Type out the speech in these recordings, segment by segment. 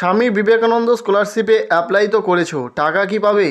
Swami Vivekananda স্কলারশিপে apply তো করেছো, টাকা কি পাবে?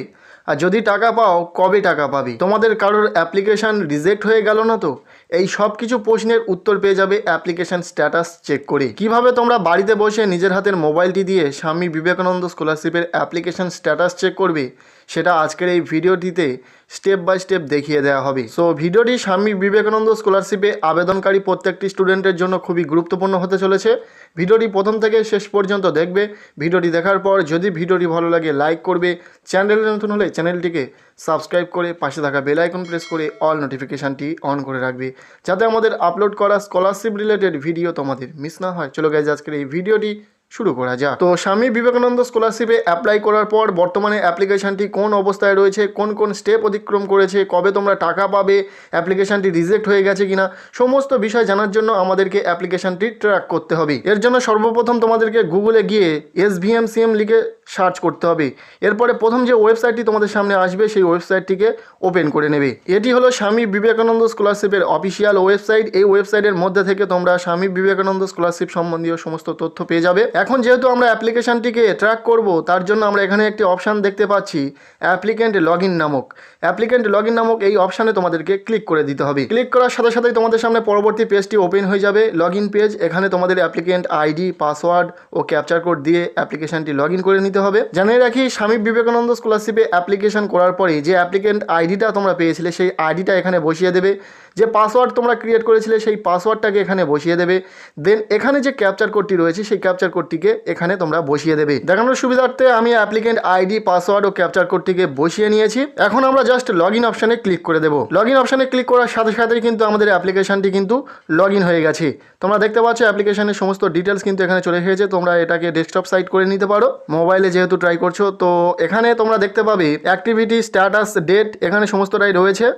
আর যদি টাকা পাও কবে টাকা পাবে? তোমাদের কারোর অ্যাপ্লিকেশান রিজেক্ট হয়ে গেল না তো? এই সব কিছু প্রশ্নের উত্তর পেয়ে যাবে অ্যাপ্লিকেশান স্ট্যাটাস চেক করে। কিভাবে তোমরা বাড়িতে বসে নিজের হাতের মোবাইলটি দিয়ে স্বামী বিবেকানন্দ স্কলারশিপের অ্যাপ্লিকেশান স্ট্যাটাস চেক করবে, সেটা আজকের এই ভিডিওটিতে স্টেপ বাই স্টেপ দেখিয়ে দেওয়া হবে। সো ভিডিওটি স্বামী বিবেকানন্দ স্কলারশিপে আবেদনকারী প্রত্যেকটি স্টুডেন্টের জন্য খুবই গুরুত্বপূর্ণ হতে চলেছে। ভিডিওটি প্রথম থেকে শেষ পর্যন্ত দেখবে। ভিডিওটি দেখার পর যদি ভিডিওটি ভালো লাগে লাইক করবে, চ্যানেলে নতুন হলে চ্যানেলটিকে সাবস্ক্রাইব করে পাশে থাকা বেল আইকন প্রেস করে অল নোটিফিকেশানটি অন করে রাখবে, যাতে আমাদের আপলোড করা স্কলারশিপ রিলেটেড ভিডিও তোমাদের মিস না হয়। চলো গাইজ, আজকের এই ভিডিওটি শুরু করা যাক। তো স্বামী বিবেকানন্দ স্কলারশিপে অ্যাপ্লাই করার পর বর্তমানে অ্যাপ্লিকেশানটি কোন অবস্থায় রয়েছে, কোন কোন স্টেপ অতিক্রম করেছে, কবে তোমরা টাকা পাবে, অ্যাপ্লিকেশানটি রিজেক্ট হয়ে গেছে কিনা, সমস্ত বিষয় জানার জন্য আমাদেরকে অ্যাপ্লিকেশানটি ট্র্যাক করতে হবে। এর জন্য সর্বপ্রথম তোমাদেরকে গুগলে গিয়ে svmcm লিখে সার্চ করতে হবে। এরপরে প্রথম যে ওয়েবসাইটটি তোমাদের সামনে আসবে সেই ওয়েবসাইটটিকে ওপেন করে নেবে। এটি হলো স্বামী বিবেকানন্দ স্কলারশিপের অফিসিয়াল ওয়েবসাইট। এই ওয়েবসাইটের মধ্যে থেকে তোমরা স্বামী বিবেকানন্দ স্কলারশিপ সম্বন্ধীয় সমস্ত তথ্য পেয়ে যাবে। এখন যেহেতু আমরা অ্যাপ্লিকেশানটিকে ট্র্যাক করব, তার জন্য আমরা এখানে একটি অপশান দেখতে পাচ্ছি, অ্যাপ্লিকেন্ট লগ ইন নামক। অ্যাপ্লিকেন্ট লগ ইন নামক এই অপশানে তোমাদেরকে ক্লিক করে দিতে হবে। ক্লিক করার সাথে সাথেই তোমাদের সামনে পরবর্তী পেজটি ওপেন হয়ে যাবে, লগ ইন পেজ। এখানে তোমাদের অ্যাপ্লিকেন্ট আইডি, পাসওয়ার্ড ও ক্যাপচার কোড দিয়ে অ্যাপ্লিকেশানটি লগ ইন করে নিতে হবে। জানিয়ে রাখি, স্বামী বিবেকানন্দ স্কলারশিপে অ্যাপ্লিকেশান করার পরে যে অ্যাপ্লিকেন্ট আইডিটা তোমরা পেয়েছিলে সেই আইডিটা এখানে বসিয়ে দেবে। যে পাসওয়ার্ড তোমরা ক্রিয়েট করেছিলে সেই পাসওয়ার্ডটাকে এখানে বসিয়ে দেবে। দেন এখানে যে ক্যাপচার কোডটি রয়েছে সেই ক্যাপচার কোডটিকে এখানে তোমরা বসিয়ে দেবে। দেখানোর সুবিধার্থে আমি অ্যাপ্লিকেন্ট আইডি, পাসওয়ার্ড ও ক্যাপচার কোডটিকে বসিয়ে নিয়েছি। এখন আমরা জাস্ট লগ ইন অপশানে ক্লিক করে দেবো। লগ ইন অপশানে ক্লিক করার সাথে সাথেই কিন্তু আমাদের অ্যাপ্লিকেশানটি কিন্তু লগ ইন হয়ে গেছে। তোমরা দেখতে পাচ্ছ অ্যাপ্লিকেশানের সমস্ত ডিটেলস কিন্তু এখানে চলে এসেছে। তোমরা এটাকে ডেস্কটপ সাইট করে নিতে পারো, মোবাইলে যেহেতু ট্রাই করছো। তো এখানে তোমরা দেখতে পাবে অ্যাক্টিভিটি, স্ট্যাটাস, ডেট, এখানে সমস্তটাই রয়েছে।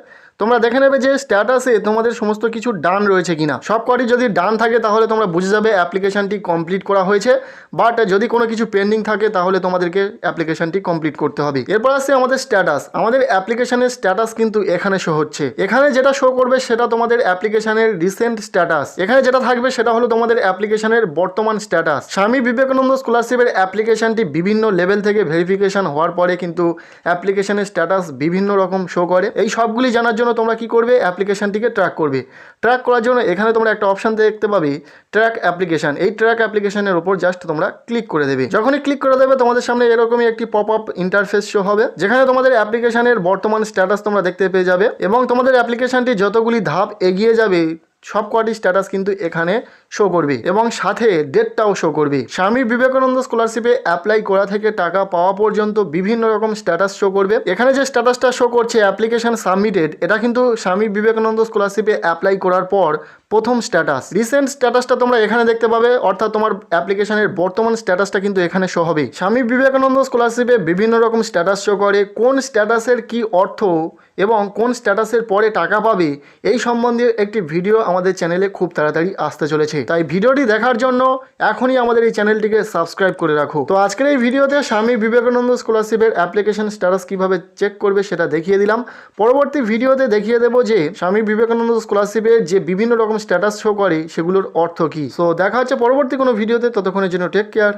তোমরা দেখে নেবে যে স্ট্যাটাসে তোমাদের সমস্ত কিছু ডান রয়েছে কিনা। সব কটি যদি ডান থাকে তাহলে তোমরা বুঝে যাবে অ্যাপ্লিকেশানটি কমপ্লিট করা হয়েছে। বাট যদি কোনো কিছু পেন্ডিং থাকে তাহলে তোমাদেরকে অ্যাপ্লিকেশানটি কমপ্লিট করতে হবে। এরপর আসছে আমাদের স্ট্যাটাস। আমাদের অ্যাপ্লিকেশানের স্ট্যাটাস কিন্তু এখানে শো হচ্ছে। এখানে যেটা শো করবে সেটা তোমাদের অ্যাপ্লিকেশানের রিসেন্ট স্ট্যাটাস। এখানে যেটা থাকবে সেটা হলো তোমাদের অ্যাপ্লিকেশানের বর্তমান স্ট্যাটাস। স্বামী বিবেকানন্দ স্কলারশিপের অ্যাপ্লিকেশানটি বিভিন্ন লেভেল থেকে ভেরিফিকেশান হওয়ার পরে কিন্তু অ্যাপ্লিকেশানের স্ট্যাটাস বিভিন্ন রকম শো করে। এই সবগুলি জানার জন্য তোমরা কি করবে, অ্যাপ্লিকেশানটিকে ট্র্যাক করবে। ট্র্যাক করার জন্য এখানে তোমরা একটা অপশান দেখতে পাবে, ট্র্যাক অ্যাপ্লিকেশান। এই ট্র্যাক অ্যাপ্লিকেশানের উপর জাস্ট তোমরা ক্লিক করে দেবে। যখনই ক্লিক করে দেবে তোমাদের সামনে এরকমই একটি পপ আপ ইন্টারফেস শো হবে, যেখানে তোমাদের অ্যাপ্লিকেশানের বর্তমান স্ট্যাটাস তোমরা দেখতে পেয়ে যাবে। এবং তোমাদের অ্যাপ্লিকেশানটি যতগুলি ধাপ এগিয়ে যাবে সব কটি স্ট্যাটাস কিন্তু এখানে শো করবে এবং সাথে ডেটটাও শো করবে। স্বামী বিবেকানন্দ স্কলারশিপে অ্যাপ্লাই করা থেকে টাকা পাওয়া পর্যন্ত বিভিন্ন রকম স্ট্যাটাস শো করবে। এখানে যে স্ট্যাটাসটা শো করছে অ্যাপ্লিকেশন সাবমিটেড, এটা কিন্তু স্বামী বিবেকানন্দ স্কলারশিপে অ্যাপ্লাই করার পর প্রথম স্ট্যাটাস। রিসেন্ট স্ট্যাটাসটা তোমরা এখানে দেখতে পাবে, অর্থাৎ তোমার অ্যাপ্লিকেশনের বর্তমান স্ট্যাটাসটা কিন্তু এখানে শো হবে। স্বামী বিবেকানন্দ স্কলারশিপে বিভিন্ন রকম স্ট্যাটাস শো করে, কোন স্ট্যাটাসের কি অর্থ এবং কোন স্ট্যাটাসের পরে টাকা পাবে এই সম্বন্ধে একটি ভিডিও আমাদের চ্যানেলে খুব তাড়াতাড়ি আসতে চলেছে। তাই ভিডিওটি দেখার জন্য এখনই আমাদের এই চ্যানেলটিকে সাবস্ক্রাইব করে রাখো। তো আজকের এই ভিডিওতে স্বামী বিবেকানন্দ স্কলারশিপের অ্যাপ্লিকেশন স্ট্যাটাস কিভাবে চেক করবে সেটা দেখিয়ে দিলাম। পরবর্তী ভিডিওতে দেখিয়ে দেবো যে স্বামী বিবেকানন্দ স্কলারশিপের যে বিভিন্ন রকম স্ট্যাটাস শো করে সেগুলোর অর্থ কী। সো দেখা হচ্ছে পরবর্তী কোনো ভিডিওতে। ততক্ষণের জন্য টেক কেয়ার।